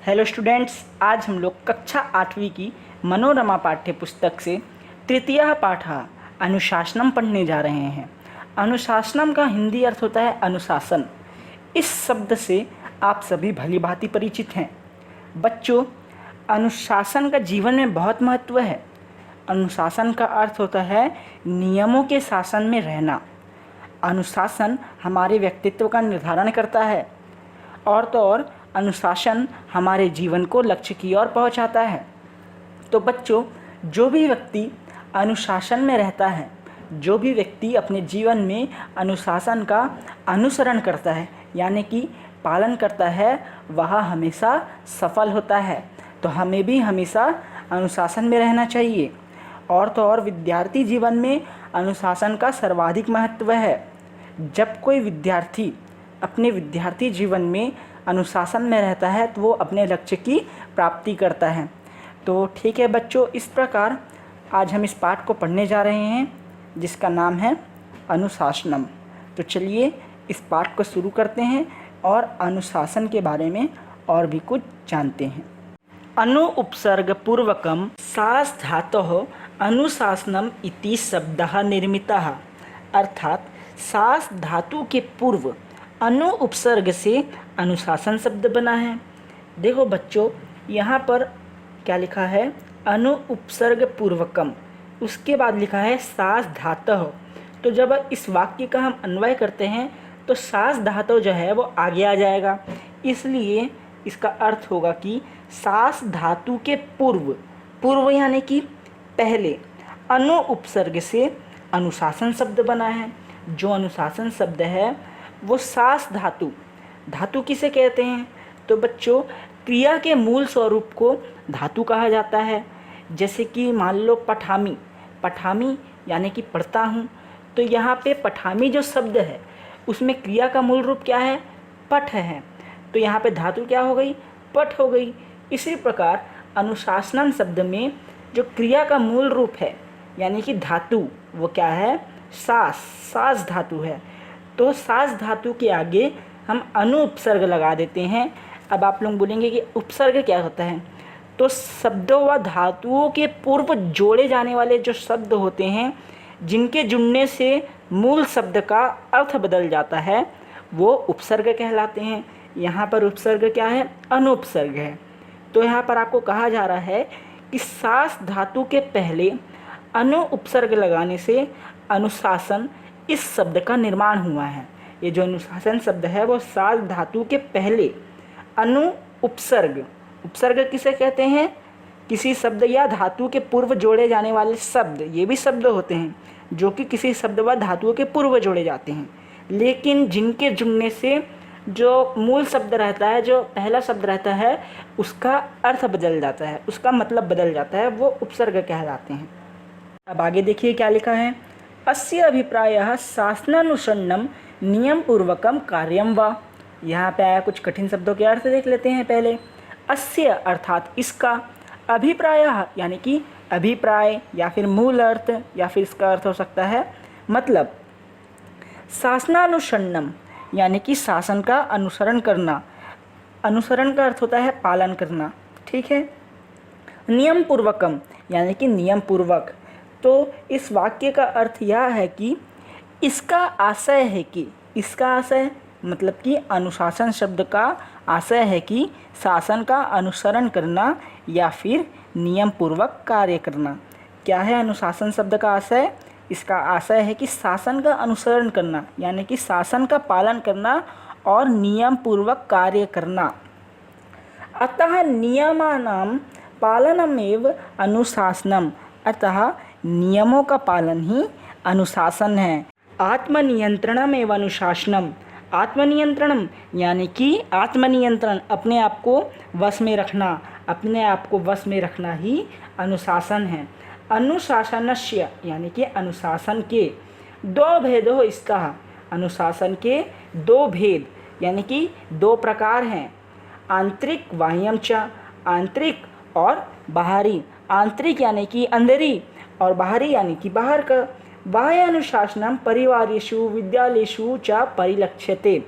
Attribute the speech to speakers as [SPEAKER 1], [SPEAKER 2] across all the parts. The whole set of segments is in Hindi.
[SPEAKER 1] हेलो स्टूडेंट्स, आज हम लोग कक्षा 8वीं की मनोरमा पाठ्य पुस्तक से तृतीय पाठ अनुशासनम पढ़ने जा रहे हैं। अनुशासनम का हिंदी अर्थ होता है अनुशासन। इस शब्द से आप सभी भली भांति परिचित हैं। बच्चों, अनुशासन का जीवन में बहुत महत्व है। अनुशासन का अर्थ होता है नियमों के शासन में रहना। अनुशासन हमारे व्यक्तित्व का निर्धारण करता है और तो और अनुशासन हमारे जीवन को लक्ष्य की ओर पहुंचाता है। तो बच्चों, जो भी व्यक्ति अनुशासन में रहता है, जो भी व्यक्ति अपने जीवन में अनुशासन का अनुसरण करता है यानी कि पालन करता है, वह हमेशा सफल होता है। तो हमें भी हमेशा अनुशासन में रहना चाहिए। और तो और विद्यार्थी जीवन में अनुशासन का सर्वाधिक महत्व है। जब कोई विद्यार्थी अपने विद्यार्थी जीवन में अनुशासन में रहता है तो वो अपने लक्ष्य की प्राप्ति करता है। तो ठीक है बच्चों, इस प्रकार आज हम इस पाठ को पढ़ने जा रहे हैं जिसका नाम है अनुशासनम। तो चलिए इस पाठ को शुरू करते हैं और अनुशासन के बारे में और भी कुछ जानते हैं। अनु उपसर्ग पूर्वकम सास धातोः अनुशासनम इति शब्दः निर्मितः। अर्थात सास धातु के पूर्व अनु उपसर्ग से अनुशासन शब्द बना है। देखो बच्चों, यहाँ पर क्या लिखा है, अनु उपसर्ग पूर्वकम, उसके बाद लिखा है सास धातुः। तो जब इस वाक्य का हम अन्वय करते हैं तो सास धातु जो है वो आगे आ जाएगा, इसलिए इसका अर्थ होगा कि सास धातु के पूर्व, पूर्व यानी कि पहले, अनु उपसर्ग से अनुशासन शब्द बना है। जो अनुशासन शब्द है वो सास धातु, धातु किसे कहते हैं? तो बच्चों, क्रिया के मूल स्वरूप को धातु कहा जाता है। जैसे कि मान लो पठामी, पठामी यानी कि पढ़ता हूँ, तो यहाँ पे पठामी जो शब्द है उसमें क्रिया का मूल रूप क्या है? पठ है। तो यहाँ पे धातु क्या हो गई? पठ हो गई। इसी प्रकार अनुशासनम शब्द में जो क्रिया का मूल रूप है यानी कि धातु, वो क्या है? सास, सास धातु है। तो सास धातु के आगे हम अनु उपसर्ग लगा देते हैं। अब आप लोग बोलेंगे कि उपसर्ग क्या होता है? तो शब्दों व धातुओं के पूर्व जोड़े जाने वाले जो शब्द होते हैं, जिनके जुड़ने से मूल शब्द का अर्थ बदल जाता है, वो उपसर्ग कहलाते हैं। यहाँ पर उपसर्ग क्या है? अनुपसर्ग है। तो यहाँ पर आपको कहा जा रहा है कि सास धातु के पहले अनु उपसर्ग लगाने से अनुशासन इस शब्द का निर्माण हुआ है। ये जो अनुशासन शब्द है वो सास धातु के पहले अनु उपसर्ग, उपसर्ग किसे कहते हैं? किसी शब्द या धातु के पूर्व जोड़े जाने वाले शब्द, ये भी शब्द होते हैं जो कि किसी शब्द व धातुओं के पूर्व जोड़े जाते हैं, लेकिन जिनके जुड़ने से जो मूल शब्द रहता है, जो पहला शब्द रहता है, उसका अर्थ बदल जाता है, उसका मतलब बदल जाता है, वो उपसर्ग कहलाते हैं। अब आगे देखिए क्या लिखा है। अस्य अभिप्रायः शासनानुसरणं नियम पूर्वकम कार्यम वा। यहाँ पे आया कुछ कठिन शब्दों के अर्थ देख लेते हैं पहले। अस्य अर्थात इसका, अभिप्रायः यानी कि अभिप्राय या फिर मूल अर्थ, या फिर इसका अर्थ हो सकता है मतलब। शासनानुसरणम यानी कि शासन का अनुसरण करना। अनुसरण का अर्थ होता है पालन करना, ठीक है। नियम पूर्वकम यानी कि नियम पूर्वक। तो इस वाक्य का अर्थ यह है कि इसका आशय है कि, इसका आशय मतलब कि अनुशासन शब्द का आशय है कि शासन का अनुसरण करना या फिर नियम पूर्वक कार्य करना। क्या है अनुशासन शब्द का आशय? इसका आशय है कि शासन का अनुसरण करना यानी कि शासन का पालन करना और नियम पूर्वक कार्य करना। अतः नियमानां पालनमेव अनुशासनम। अतः नियमों का पालन ही अनुशासन है। आत्मनियंत्रणम एवं अनुशासनम। आत्मनियंत्रणम यानी कि आत्मनियंत्रण, अपने आप को वश में रखना, अपने आप को वश में रखना ही अनुशासन है। अनुशासनस्य यानी कि अनुशासन के दो भेदो इसका। अनुशासन के दो भेद यानी कि दो प्रकार हैं। आंतरिक बाह्यम च, आंतरिक और बाहरी। आंतरिक यानी कि अंदरी और बाहरी यानी कि बाहर का। बाह्य अनुशासनम परिवारेषु विद्यालयेषु च परिलक्ष्यते।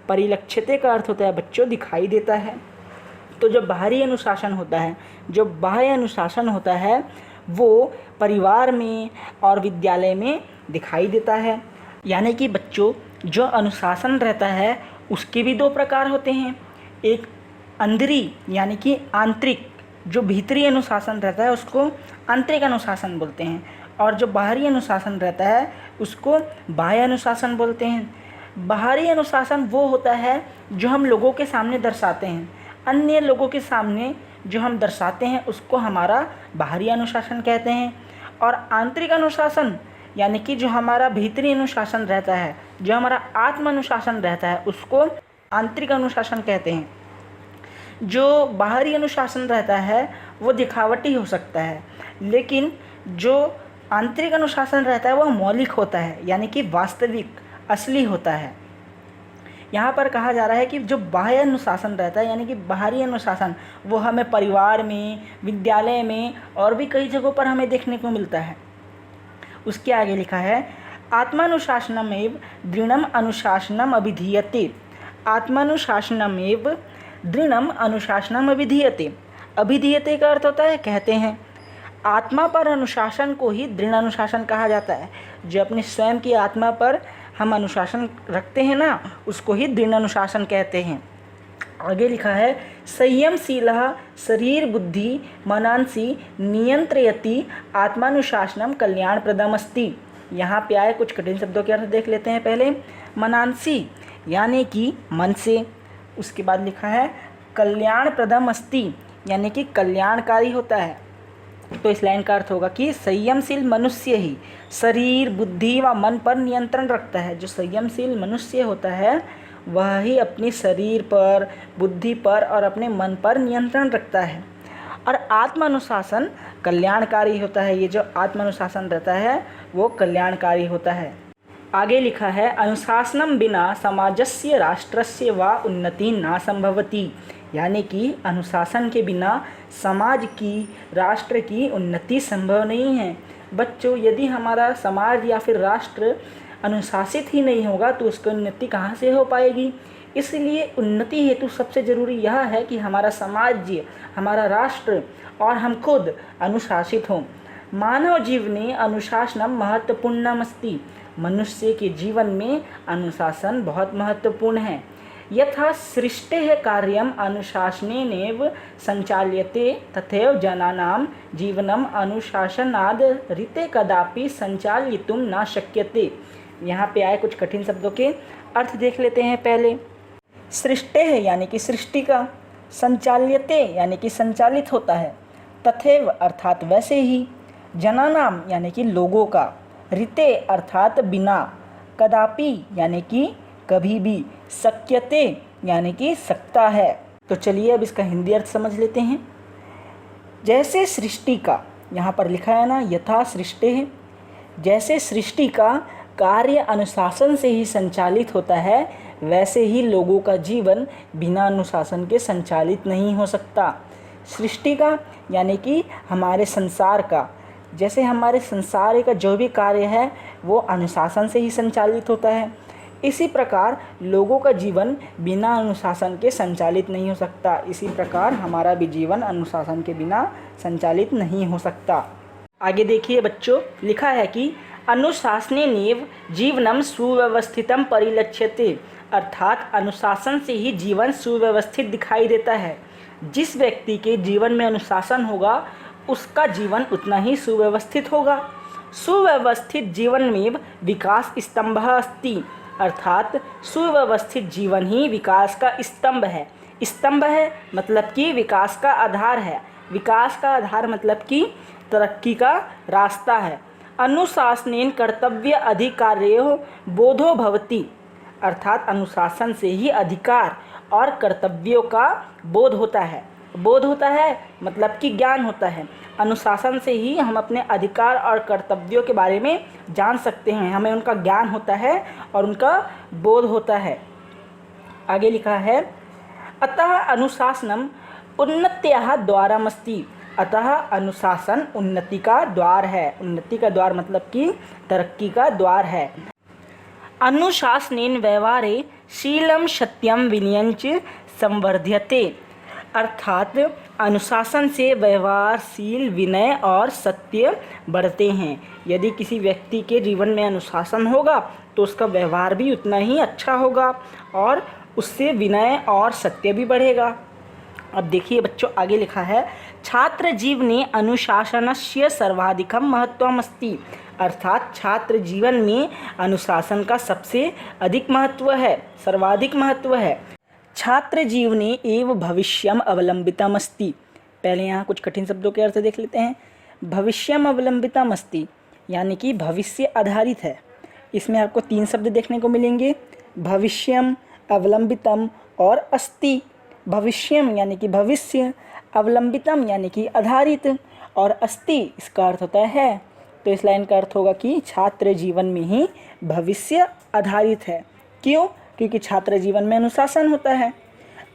[SPEAKER 1] परिलक्ष्यते का अर्थ होता है बच्चों दिखाई देता है। तो जो बाहरी अनुशासन होता है, जो बाह्य अनुशासन होता है, वो परिवार में और विद्यालय में दिखाई देता है। यानी कि बच्चों, जो अनुशासन रहता है उसके भी दो प्रकार होते हैं। एक अंदरी यानी कि आंतरिक, जो भीतरी अनुशासन रहता है उसको आंतरिक अनुशासन बोलते हैं, और जो बाहरी अनुशासन रहता है उसको बाह्य अनुशासन बोलते हैं। बाहरी अनुशासन वो होता है जो हम लोगों के सामने दर्शाते हैं, अन्य लोगों के सामने जो हम दर्शाते हैं उसको हमारा बाहरी अनुशासन कहते हैं। और आंतरिक अनुशासन यानी कि जो हमारा भीतरी अनुशासन रहता है, जो हमारा आत्म अनुशासन रहता है, उसको आंतरिक अनुशासन कहते हैं। जो बाहरी अनुशासन रहता है वो दिखावटी हो सकता है, लेकिन जो आंतरिक अनुशासन रहता है वह मौलिक होता है, यानी कि वास्तविक, असली होता है। यहाँ पर कहा जा रहा है कि जो बाह्य अनुशासन रहता है यानी कि बाहरी अनुशासन, वो हमें परिवार में, विद्यालय में और भी कई जगहों पर हमें देखने को मिलता है। उसके आगे लिखा है आत्मानुशासनमेव दृढ़म अनुशासनम अभिधीयते। आत्मानुशासनमेव दृढ़म अनुशासनम अभिधीयते। अभिधीयते का अर्थ होता है कहते हैं। आत्मा पर अनुशासन को ही दृढ़ अनुशासन कहा जाता है। जो अपने स्वयं की आत्मा पर हम अनुशासन रखते हैं ना, उसको ही दृढ़ अनुशासन कहते हैं। आगे लिखा है संयमशीलः शरीर बुद्धि मनांसि नियंत्रयति आत्मानुशासनम कल्याणप्रदमस्ति। यहाँ पे आए कुछ कठिन शब्दों के अर्थ देख लेते हैं पहले। मनांसि यानी कि मन से, उसके बाद लिखा है कल्याणप्रदम अस्ति यानी कि कल्याणकारी होता है। तो इस लाइन का अर्थ होगा कि संयमशील मनुष्य ही शरीर बुद्धि व मन पर नियंत्रण रखता है। जो संयमशील मनुष्य होता है वह ही अपनी शरीर पर, बुद्धि पर और अपने मन पर नियंत्रण रखता है। और आत्मानुशासन कल्याणकारी होता है। ये जो आत्मानुशासन रहता है वो कल्याणकारी होता है। आगे लिखा है अनुशासनम बिना समाजस्य राष्ट्रस्य व उन्नति न संभवति। यानी कि अनुशासन के बिना समाज की, राष्ट्र की उन्नति संभव नहीं है। बच्चों, यदि हमारा समाज या फिर राष्ट्र अनुशासित ही नहीं होगा तो उसकी उन्नति कहाँ से हो पाएगी। इसलिए उन्नति हेतु सबसे ज़रूरी यह है कि हमारा समाज, हमारा राष्ट्र और हम खुद अनुशासित हों। मानव जीवने अनुशासनम महत्वपूर्णमस्ति। मनुष्य के जीवन में अनुशासन बहुत महत्वपूर्ण है। यथा सृष्टेः कार्यम अनुशासनेनैव संचाल्यते तथैव जनानां जीवनम अनुशासनाद् रीते कदापि संचालितुं न शक्यते। यहाँ पे आए कुछ कठिन शब्दों के अर्थ देख लेते हैं पहले। सृष्टेः यानी कि सृष्टि का, संचाल्यते यानी कि संचालित होता है, तथैव अर्थात वैसे ही, जनानाम यानी कि लोगों का, रीते अर्थात बिना, कदापि यानी कि कभी भी, शक्यते यानी कि सकता है। तो चलिए अब इसका हिंदी अर्थ समझ लेते हैं। जैसे सृष्टि का, यहाँ पर लिखा है ना यथा सृष्टि है, जैसे सृष्टि का कार्य अनुशासन से ही संचालित होता है, वैसे ही लोगों का जीवन बिना अनुशासन के संचालित नहीं हो सकता। सृष्टि का यानी कि हमारे संसार का, जैसे हमारे संसार का जो भी कार्य है वो अनुशासन से ही संचालित होता है, इसी प्रकार लोगों का जीवन बिना अनुशासन के संचालित नहीं हो सकता। इसी प्रकार हमारा भी जीवन अनुशासन के बिना संचालित नहीं हो सकता। आगे देखिए बच्चों, लिखा है कि अनुशासनेनैव जीवनम सुव्यवस्थितम परिलक्ष्यते। अर्थात अनुशासन से ही जीवन सुव्यवस्थित दिखाई देता है। जिस व्यक्ति के जीवन में अनुशासन होगा उसका जीवन उतना ही सुव्यवस्थित होगा। सुव्यवस्थित जीवन में विकास स्तंभः अस्ति। अर्थात सुव्यवस्थित जीवन ही विकास का स्तंभ है। स्तंभ है मतलब कि विकास का आधार है। विकास का आधार मतलब कि तरक्की का रास्ता है। अनुशासनेन कर्तव्य अधिकार्यों बोधो भवति। अर्थात अनुशासन से ही अधिकार और कर्तव्यों का बोध होता है। बोध होता है मतलब कि ज्ञान होता है। अनुशासन से ही हम अपने अधिकार और कर्तव्यों के बारे में जान सकते हैं, हमें उनका ज्ञान होता है और उनका बोध होता है। आगे लिखा है अतः अनुशासनम उन्नत्याः द्वारमस्ति। अतः अनुशासन उन्नति का द्वार है। उन्नति का द्वार मतलब कि तरक्की का द्वार है। अनुशासनेन व्यवहारे शीलं सत्यम विनयंच संवर्ध्यते। अर्थात अनुशासन से व्यवहारशील विनय और सत्य बढ़ते हैं। यदि किसी व्यक्ति के जीवन में अनुशासन होगा तो उसका व्यवहार भी उतना ही अच्छा होगा और उससे विनय और सत्य भी बढ़ेगा। अब देखिए बच्चों, आगे लिखा है छात्र जीवने अनुशासनस्य सर्वाधिकं महत्वमस्ति। अर्थात छात्र जीवन में अनुशासन का सबसे अधिक महत्व है, सर्वाधिक महत्व है। छात्र जीवने एव भविष्यम अवलंबितम अस्ति। पहले यहाँ कुछ कठिन शब्दों के अर्थ देख लेते हैं। भविष्यम अवलंबितम अस्ति यानी कि भविष्य आधारित है। इसमें आपको 3 शब्द देखने को मिलेंगे, भविष्यम, अवलंबितम और अस्ति। भविष्यम यानी कि भविष्य, अवलंबितम यानी कि आधारित और अस्ति इसका अर्थ होता है। तो इस लाइन का अर्थ होगा कि छात्र जीवन में ही भविष्य आधारित है। क्यों? क्योंकि छात्र जीवन में अनुशासन होता है।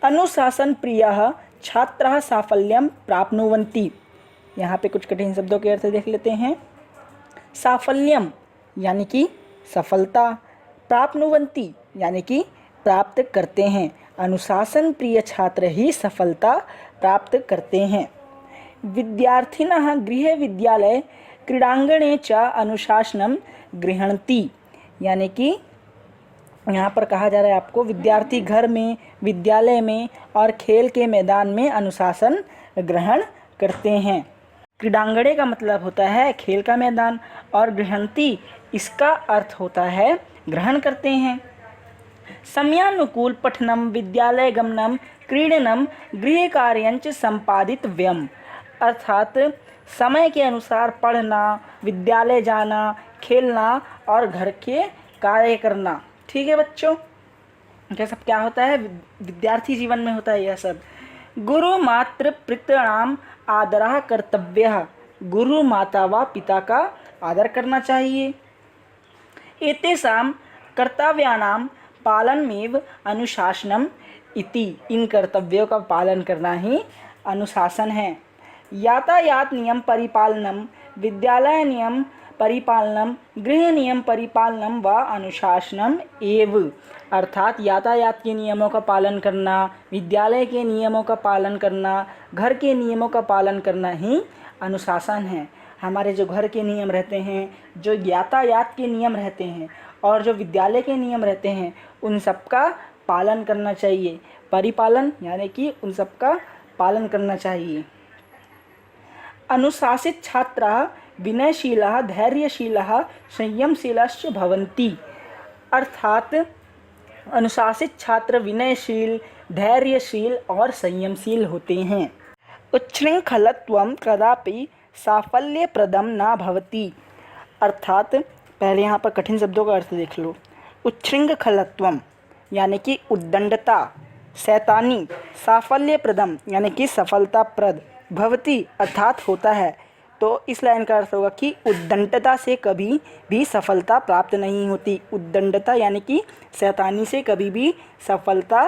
[SPEAKER 1] अनुशासन प्रियः छात्राः साफल्यं प्राप्नुवन्ति। यहाँ पे कुछ कठिन शब्दों के अर्थ देख लेते हैं। साफल्यम यानी कि सफलता, प्राप्नुवन्ति यानी कि प्राप्त करते हैं। अनुशासन प्रिय छात्र ही सफलता प्राप्त करते हैं। विद्यार्थिनः गृहे विद्यालय क्रीडांगणे च अनुशासनं गृह्णन्ति। यानी कि यहाँ पर कहा जा रहा है आपको विद्यार्थी घर में, विद्यालय में और खेल के मैदान में अनुशासन ग्रहण करते हैं। क्रीडांगणे का मतलब होता है खेल का मैदान और गृह्णन्ति इसका अर्थ होता है ग्रहण करते हैं। समयानुकूल पठनम विद्यालय गमनम क्रीडनम गृह कार्यंच संपादितव्यम। अर्थात समय के अनुसार पढ़ना, विद्यालय जाना, खेलना और घर के कार्य करना। ठीक है बच्चों, यह सब क्या होता है? विद्यार्थी जीवन में होता है यह सब। गुरु मातृ पितॄणाम आदरः कर्तव्यः। गुरु, माता व पिता का आदर करना चाहिए। एतेषां कर्तव्यानां पालनमेव अनुशासनम इति। इन कर्तव्यों का पालन करना ही अनुशासन है। यातायात नियम परिपालनम, विद्यालय नियम परिपालनम, गृह नियम परिपालनम व अनुशासनम एव। अर्थात यातायात के नियमों का पालन करना, विद्यालय के नियमों का पालन करना, घर के नियमों का पालन करना ही अनुशासन है। हमारे जो घर के नियम रहते हैं, जो यातायात के नियम रहते हैं और जो विद्यालय के नियम रहते हैं, उन सब का पालन करना चाहिए। परिपालन यानी कि उन सब का पालन करना चाहिए। अनुशासित छात्राः विनयशीलाः धैर्यशीलाः संयमशीलाश्च भवन्ति। अर्थात अनुशासित छात्र विनयशील, धैर्यशील और संयमशील होते हैं। उच्छृंखलत्वं कदापि साफल्यप्रदं न भवति। अर्थात पहले यहाँ पर कठिन शब्दों का अर्थ देख लो। उच्छृंखलत्वम यानी कि उद्दंडता, शैतानी, साफल्यप्रदम यानी कि सफलताप्रद, भवति अर्थात होता है। तो इस लाइन का अर्थ होगा कि उद्दंडता से कभी भी सफलता प्राप्त नहीं होती। उद्दंडता यानी कि शैतानी से कभी भी सफलता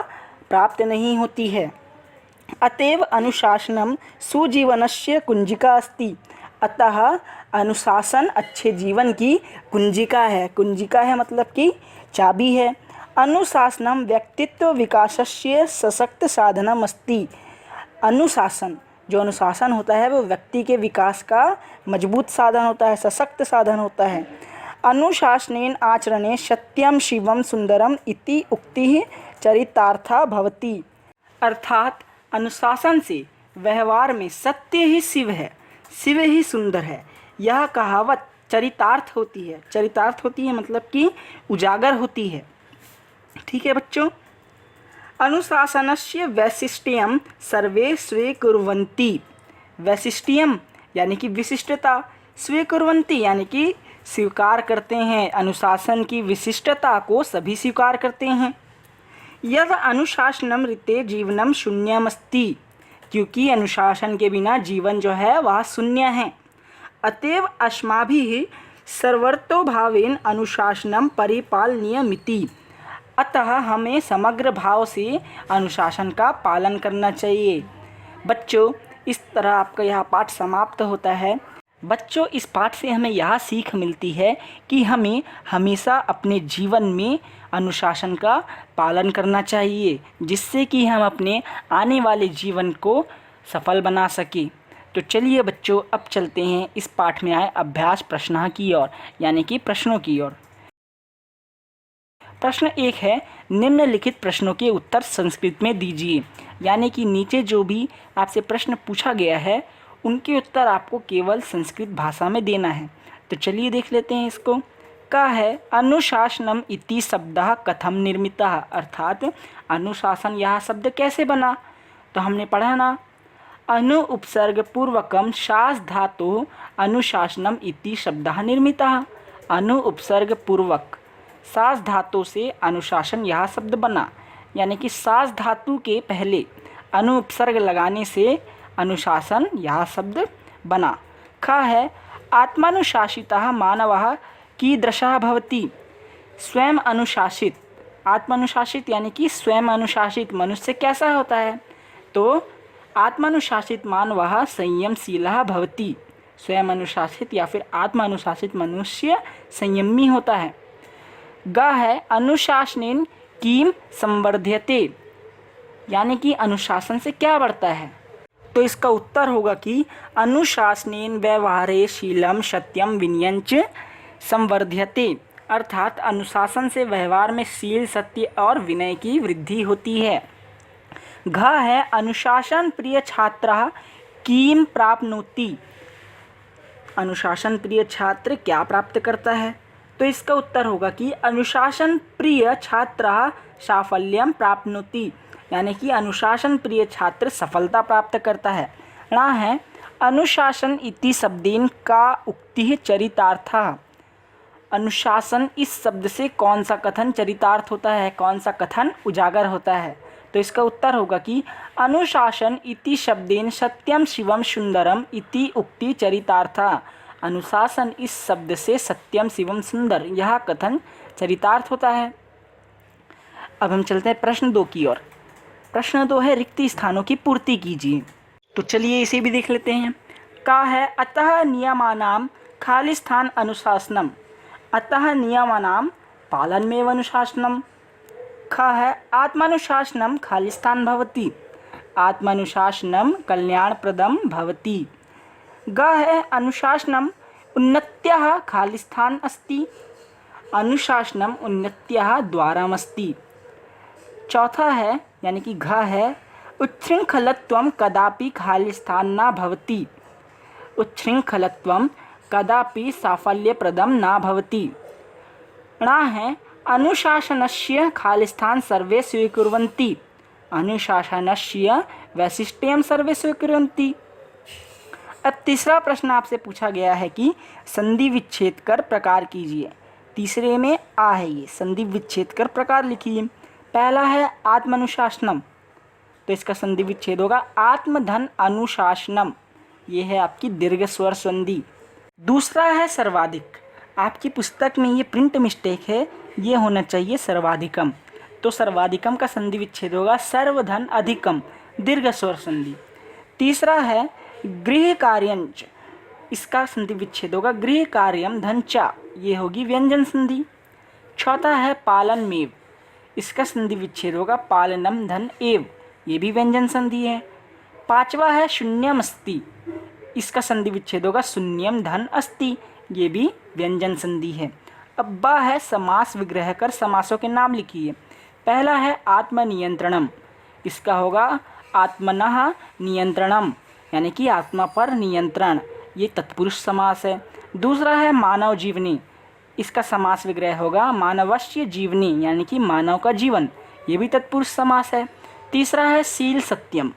[SPEAKER 1] प्राप्त नहीं होती है। अतएव अनुशासनम सुजीवनस्य कुंजिका अस्ति। अतः अनुशासन अच्छे जीवन की कुंजिका है। कुंजिका है मतलब कि चाबी है। अनुशासनम व्यक्तित्व विकासस्य सशक्त साधनम अस्ति। अनुशासन, जो अनुशासन होता है वो व्यक्ति के विकास का मजबूत साधन होता है, सशक्त साधन होता है। अनुशासनेन आचरणे सत्यम शिवम सुंदरम इति उक्ति चरितार्था भवति। अर्थात अनुशासन से व्यवहार में सत्य ही शिव है, शिव ही सुंदर है, यह कहावत चरितार्थ होती है। चरितार्थ होती है मतलब कि उजागर होती है। ठीक है बच्चों। अनुशासनस्य वैशिष्ट्यम सर्वे स्वीकुर्वन्ति। वैशिष्ट्यम यानी कि विशिष्टता, स्वीकुर्वन्ति यानी कि स्वीकार करते हैं। अनुशासन की विशिष्टता को सभी स्वीकार करते हैं। यद अनुशासनम ऋते जीवनम शून्यमस्ति। क्योंकि अनुशासन के बिना जीवन जो है वह शून्य है। अतएव अस्माभिः सर्वतोभावेन अनुशासनम परिपालनीयमिति। अतः हमें समग्र भाव से अनुशासन का पालन करना चाहिए। बच्चों, इस तरह आपका यह पाठ समाप्त होता है। बच्चों, इस पाठ से हमें यह सीख मिलती है कि हमें हमेशा अपने जीवन में अनुशासन का पालन करना चाहिए, जिससे कि हम अपने आने वाले जीवन को सफल बना सकें। तो चलिए बच्चों, अब चलते हैं इस पाठ में आए अभ्यास प्रश्न की ओर, यानी कि प्रश्नों की ओर। प्रश्न 1 है, निम्नलिखित प्रश्नों के उत्तर संस्कृत में दीजिए। यानी कि नीचे जो भी आपसे प्रश्न पूछा गया है उनके उत्तर आपको केवल संस्कृत भाषा में देना है। तो चलिए देख लेते हैं इसको। का है अनुशासनम इति शब्दः कथम निर्मितः, अर्थात अनुशासन यह शब्द कैसे बना। तो हमने पढ़ा ना, अनु उपसर्ग पूर्वकम शास धातु अनुशासनम इति शब्दः निर्मितः। अनु उपसर्ग पूर्वक सास धातु से अनुशासन यह शब्द बना, यानी कि सास धातु के पहले अनु उपसर्ग लगाने से अनुशासन यह शब्द बना। ख है आत्मानुशासितः मानवः कीदृशः भवति। स्वयं अनुशासित, आत्मानुशासित यानी कि स्वयं अनुशासित मनुष्य कैसा होता है। तो आत्मानुशासित मानवः संयमशीलः भवति। स्वयं अनुशासित या फिर आत्मानुशासित मनुष्य संयमी होता है। ग है अनुशासनेन किम संवर्ध्यते, यानी कि अनुशासन से क्या बढ़ता है। तो इसका उत्तर होगा कि अनुशासनेन व्यवहारे शीलम सत्यम विनयंच संवर्ध्यते, अर्थात अनुशासन से व्यवहार में शील, सत्य और विनय की वृद्धि होती है। घ है अनुशासन प्रिय छात्रः किम प्राप्नोति। अनुशासन प्रिय छात्र क्या प्राप्त करता है। तो इसका उत्तर होगा कि अनुशासन प्रिय छात्रः साफल्यम प्राप्नोति, यानी कि अनुशासन प्रिय छात्र सफलता प्राप्त करता है। ण है अनुशासन इति शब्देन का उक्ति चरितार्थः। अनुशासन इस शब्द से कौन सा कथन चरितार्थ होता है, कौन सा कथन उजागर होता है। तो इसका उत्तर होगा कि अनुशासन इति शब्देन सत्यम शिवम सुंदरम इति उक्ति चरितार्थः। अनुशासन इस शब्द से सत्यम शिवम सुंदर यह कथन चरितार्थ होता है। अब हम चलते हैं प्रश्न 2 की ओर। प्रश्न 2 है, रिक्त स्थानों की पूर्ति कीजिए। तो चलिए इसे भी देख लेते हैं। का है अतः नियमानाम खाली स्थान अनुशासनम। अतः नियमानाम पालनमेव अनुशासनम। ख है आत्मानुशासनम खाली स्थान भवति। आत्मानुशासनम कल्याणप्रदम भवति। ग है अनुशासनम उन्नत्याः खाली स्थान अस्ति। अनुशासनम उन्नत्याः द्वारमस्ति। चौथा है यानी कि घ है उच्छृंखलत्वं कदापि खाली स्थान न भवति। उच्छृंखलत्वं कदापि साफल्यप्रदं न भवति। ण है अनुशासनस्य खाली स्थान सर्वे स्वीकुर्वन्ति। अनुशासनस्य वैशिष्ट्यं सर्वे स्वीकुर्वन्ति। अब तीसरा प्रश्न आपसे पूछा गया है कि संधि विच्छेद कर प्रकार कीजिए। तीसरे में आ है, ये संधि विच्छेद कर प्रकार लिखिए। पहला है आत्मानुशासनम, तो इसका संधि विच्छेद होगा आत्मधन अनुशासनम, ये है आपकी दीर्घ स्वर संधि। दूसरा है सर्वाधिक, आपकी पुस्तक में ये प्रिंट मिस्टेक है, ये होना चाहिए सर्वाधिकम। तो सर्वाधिकम का संधि विच्छेद होगा सर्वधन अधिकम, दीर्घ स्वर संधि। तीसरा है गृह कार्यंच, इसका संधि विच्छेद होगा गृह कार्यम धनचा, ये होगी व्यंजन संधि। चौथा है पालनमेव, इसका संधि विच्छेद होगा पालनम धन एव, ये भी व्यंजन संधि है। पांचवा है शून्यम अस्ति, इसका संधि विच्छेद होगा शून्यम धन अस्ति, ये भी व्यंजन संधि है। अब ब है समास विग्रह कर समासों के नाम लिखिए। पहला है आत्मनियंत्रणम, इसका होगा आत्मनः नियंत्रणम, यानी कि आत्मा पर नियंत्रण, ये तत्पुरुष समास है। दूसरा है मानव जीवनी, इसका समास विग्रह होगा मानवस्य जीवनी, यानी कि मानव का जीवन, ये भी तत्पुरुष समास है। तीसरा है शील सत्यम,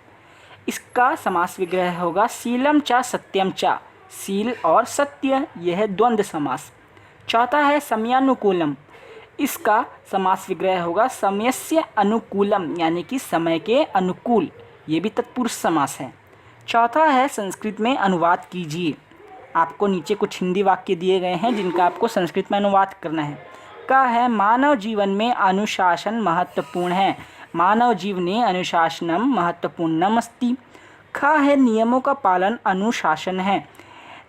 [SPEAKER 1] इसका समास विग्रह होगा शीलम च सत्यम च, शील और सत्य, यह है द्वंद्व समास। चौथा है समयानुकूलम, इसका समास विग्रह होगा समयस्य अनुकूलम, यानी कि समय के अनुकूल, ये भी तत्पुरुष समास है। चौथा है संस्कृत में अनुवाद कीजिए। आपको नीचे कुछ हिंदी वाक्य दिए गए हैं जिनका आपको संस्कृत में अनुवाद करना है। का है मानव जीवन में अनुशासन महत्वपूर्ण है। मानव जीवने अनुशासनम महत्वपूर्णम अस्ति। ख है नियमों का पालन अनुशासन है।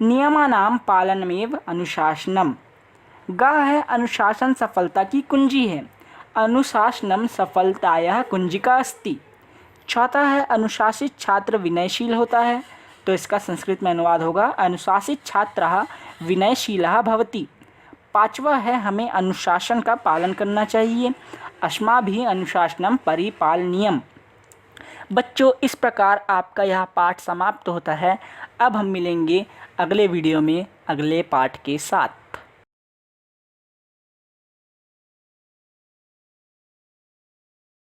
[SPEAKER 1] नियमानाम पालनमेव अनुशासनम। ग है अनुशासन सफलता की कुंजी है। अनुशासनम सफलतायाः कुंजिका अस्ति। चौथा है अनुशासित छात्र विनयशील होता है, तो इसका संस्कृत में अनुवाद होगा अनुशासित छात्रः विनयशीलः भवति। पांचवा है हमें अनुशासन का पालन करना चाहिए, अस्माभिः अनुशासनम परिपालनीयम। बच्चों, इस प्रकार आपका यह पाठ समाप्त होता है। अब हम मिलेंगे अगले वीडियो में अगले पाठ के साथ।